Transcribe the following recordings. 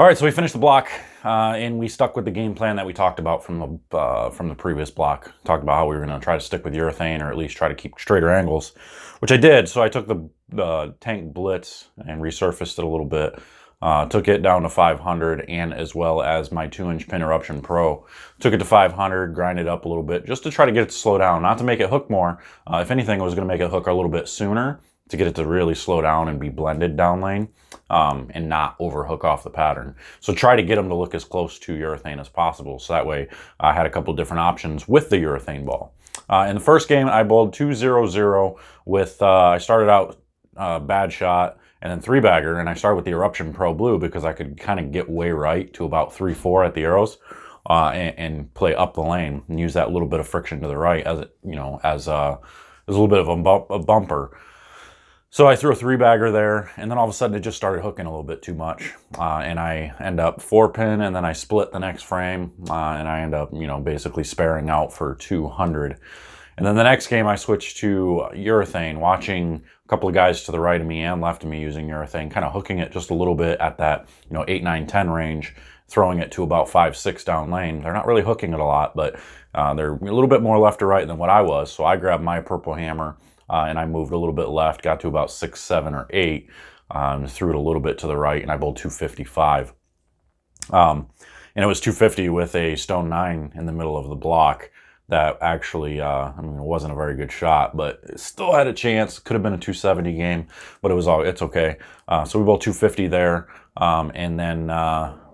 All right, so we finished the block, and we stuck with the game plan that we talked about from the previous block. Talked about how we were going to try to stick with urethane, or at least try to keep straighter angles, which I did. So I took the tank blitz and resurfaced it a little bit. Took it down to 500, and as well as my 2-inch pin eruption pro. Took it to 500, grinded up a little bit just to try to get it to slow down, not to make it hook more. If anything, it was going to make it hook a little bit sooner to get it to really slow down and be blended down lane, and not overhook off the pattern. So try to get them to look as close to urethane as possible. So that way I had a couple different options with the urethane ball. In the first game, I bowled 2-0-0 with, I started out bad shot and then 3-bagger, and I started with the Eruption Pro Blue because I could kind of get way right to about 3-4 at the arrows, and play up the lane and use that little bit of friction to the right as it, as a little bit of a bumper. So I threw a 3-bagger there, and then all of a sudden it just started hooking a little bit too much. And I end up 4-pin, and then I split the next frame, and I end up, basically sparing out for 200. And then the next game I switched to urethane, watching a couple of guys to the right of me and left of me using urethane, kind of hooking it just a little bit at that, 8, 9, 10 range, throwing it to about 5, 6 down lane. They're not really hooking it a lot, but they're a little bit more left to right than what I was. So I grabbed my purple hammer, and I moved a little bit left, got to about 6, 7, or 8, threw it a little bit to the right, and I bowled 255. And it was 250 with a stone 9 in the middle of the block that actually, it wasn't a very good shot, but it still had a chance. Could have been a 270 game, but it's okay. So we bowled 250 there, and then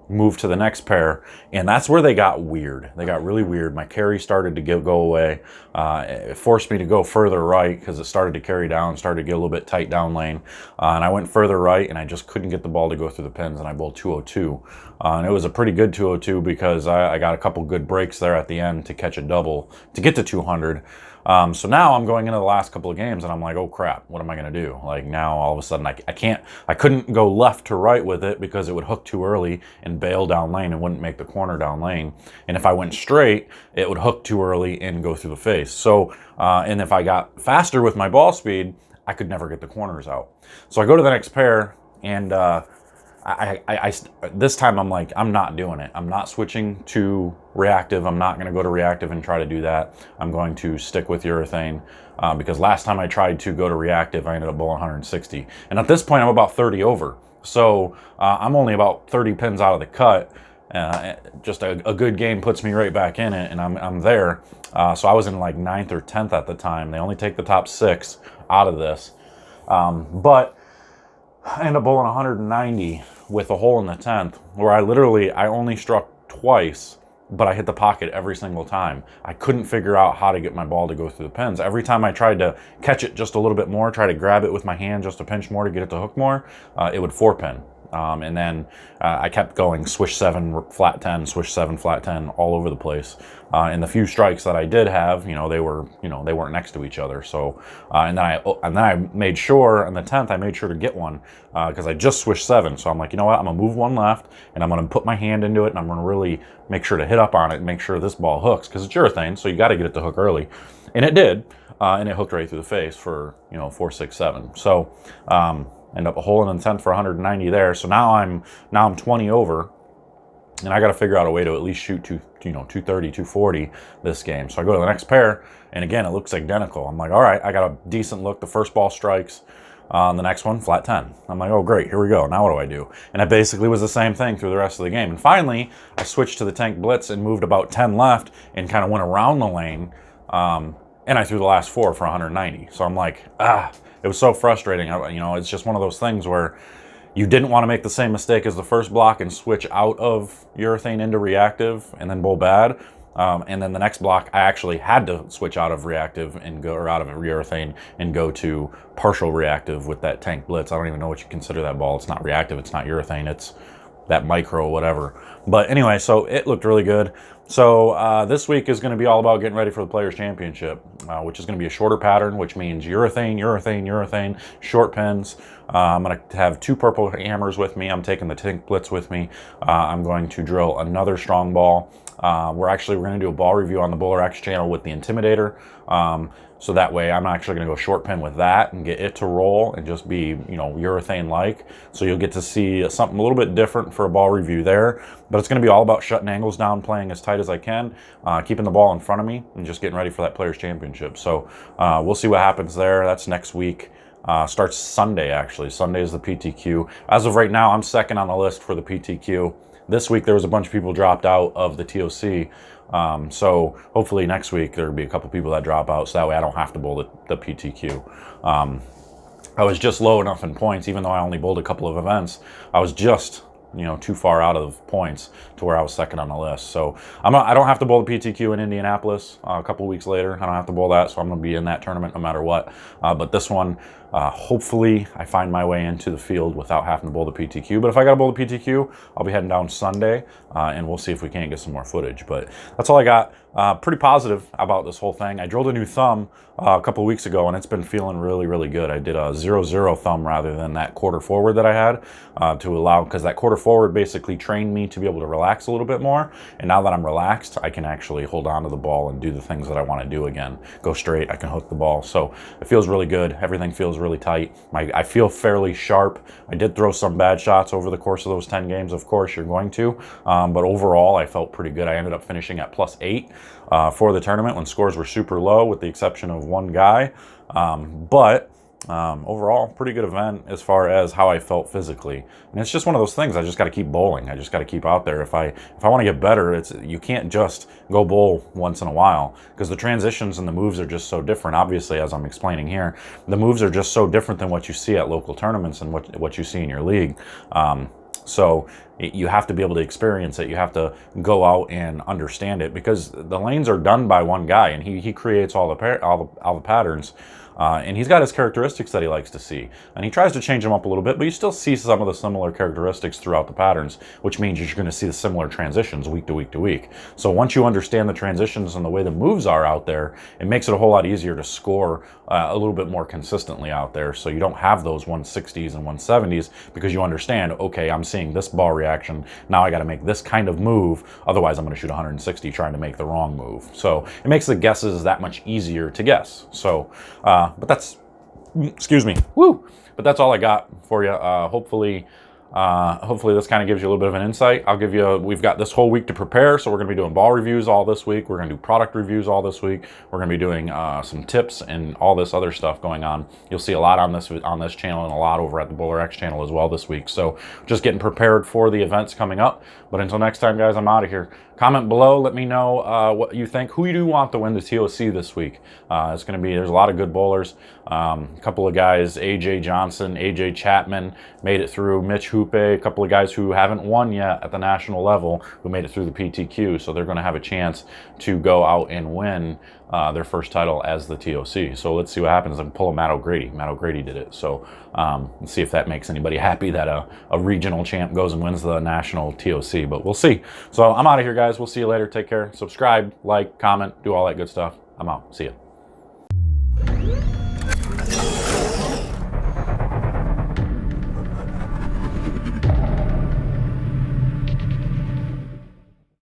moved to the next pair, and that's where they got weird. They got really weird. My carry started to go away. It forced me to go further right because it started to carry down, started to get a little bit tight down lane, and I went further right, and I just couldn't get the ball to go through the pins, and I bowled 202. And it was a pretty good 202 because I got a couple good breaks there at the end to catch a double to get to 200. So now I'm going into the last couple of games and I'm like, oh crap, what am I going to do? Like now all of a sudden I couldn't go left to right with it because it would hook too early and bail down lane and wouldn't make the corner down lane. And if I went straight, it would hook too early and go through the face. So, and if I got faster with my ball speed, I could never get the corners out. So I go to the next pair, and this time I'm like, I'm not doing it. I'm not switching to reactive. I'm not going to go to reactive and try to do that. I'm going to stick with urethane, because last time I tried to go to reactive, I ended up bowling 160. And at this point, I'm about 30 over. So I'm only about 30 pins out of the cut. Just a good game puts me right back in it, and I'm there. So I was in like 9th or 10th at the time. They only take the top 6 out of this. But I end up bowling 190 with a hole in the 10th, where I only struck twice, but I hit the pocket every single time. I couldn't figure out how to get my ball to go through the pins. Every time I tried to catch it just a little bit more, try to grab it with my hand just a pinch more to get it to hook more, it would 4-pin. And then I kept going swish 7, flat 10, swish 7, flat 10, all over the place. And the few strikes that I did have, they weren't next to each other. So, and then I made sure on the 10th, I made sure to get one, because I just swished 7. So I'm like, you know what, I'm gonna move one left, and I'm gonna put my hand into it, and I'm gonna really make sure to hit up on it and make sure this ball hooks, because it's urethane, so you got to get it to hook early, and it did, and it hooked right through the face for 4, 6, 7. So. End up a hole in the 10th for 190 there. So now I'm 20 over, and I got to figure out a way to at least shoot 230, 240 this game. So I go to the next pair, and again, it looks identical. I'm like, all right, I got a decent look. The first ball strikes. The next one, flat 10. I'm like, oh great, here we go. Now what do I do? And it basically was the same thing through the rest of the game. And finally, I switched to the tank blitz and moved about 10 left and kind of went around the lane. And I threw the last 4 for 190. So I'm like, it was so frustrating. It's just one of those things where you didn't want to make the same mistake as the first block and switch out of urethane into reactive and then bowl bad. And then the next block, I actually had to switch out of reactive and out of urethane and go to partial reactive with that tank blitz. I don't even know what you consider that ball. It's not reactive. It's not urethane. It's that micro, whatever. But anyway, so it looked really good. So this week is going to be all about getting ready for the Players' Championship, which is going to be a shorter pattern, which means urethane, urethane, urethane, short pins. I'm going to have 2 purple hammers with me. I'm taking the tank blitz with me. I'm going to drill another strong ball. We're going to do a ball review on the Bowler X channel with the Intimidator. So that way I'm actually going to go short pin with that and get it to roll and just be, urethane-like. So you'll get to see something a little bit different for a ball review there. But it's going to be all about shutting angles down, playing as tight as I can, keeping the ball in front of me, and just getting ready for that Players' Championship. So we'll see what happens there. That's next week. Starts Sunday, actually. Sunday is the PTQ. As of right now, I'm second on the list for the PTQ. This week, there was a bunch of people dropped out of the TOC. So hopefully next week, there'll be a couple people that drop out, so that way I don't have to bowl the PTQ. I was just low enough in points, even though I only bowled a couple of events. I was just too far out of points to where I was second on the list. So I don't have to bowl the PTQ in Indianapolis a couple of weeks later. I don't have to bowl that, so I'm going to be in that tournament no matter what. But this one, hopefully I find my way into the field without having to bowl the PTQ. But if I got to bowl the PTQ, I'll be heading down Sunday, and we'll see if we can't get some more footage. But that's all I got. Pretty positive about this whole thing. I drilled a new thumb a couple of weeks ago, and it's been feeling really, really good. I did a 0-0 thumb rather than that quarter forward that I had because that quarter forward basically trained me to be able to relax a little bit more. And now that I'm relaxed, I can actually hold on to the ball and do the things that I want to do again. Go straight, I can hook the ball. So it feels really good. Everything feels really tight. I feel fairly sharp. I did throw some bad shots over the course of those 10 games. Of course, you're going to. But overall, I felt pretty good. I ended up finishing at +8 for the tournament when scores were super low, with the exception of one guy. But overall, pretty good event as far as how I felt physically. And it's just one of those things. I just got to keep bowling. I just got to keep out there. If I want to get better, you can't just go bowl once in a while, because the transitions and the moves are just so different. Obviously, as I'm explaining here, the moves are just so different than what you see at local tournaments and what you see in your league. So you have to be able to experience it. You have to go out and understand it, because the lanes are done by one guy, and he creates all the patterns. And he's got his characteristics that he likes to see, and he tries to change them up a little bit, but you still see some of the similar characteristics throughout the patterns, which means you're going to see the similar transitions week to week to week. So once you understand the transitions and the way the moves are out there, it makes it a whole lot easier to score a little bit more consistently out there. So you don't have those 160s and 170s, because you understand, okay, I'm seeing this ball reaction, now I got to make this kind of move, otherwise I'm going to shoot 160 trying to make the wrong move. So it makes the guesses that much easier to guess. So but that's, excuse me, woo! But that's all I got for you. Hopefully this kind of gives you a little bit of an insight. We've got this whole week to prepare, so we're going to be doing ball reviews all this week. We're going to do product reviews all this week. We're going to be doing some tips and all this other stuff going on. You'll see a lot on this channel, and a lot over at the Bowler X channel as well this week. So just getting prepared for the events coming up. But until next time, guys, I'm out of here. Comment below. Let me know what you think. Who you do want to win the TOC this week? There's a lot of good bowlers. A couple of guys, AJ Johnson, AJ Chapman made it through. Mitch Hoope, a couple of guys who haven't won yet at the national level who made it through the PTQ. So they're going to have a chance to go out and win their first title as the TOC. So let's see what happens. And pull a Matt O'Grady. Matt O'Grady did it. So let's see if that makes anybody happy that a regional champ goes and wins the national TOC. But we'll see. So I'm out of here, guys. We'll see you later. Take care. Subscribe, like, comment, do all that good stuff. I'm out. See ya.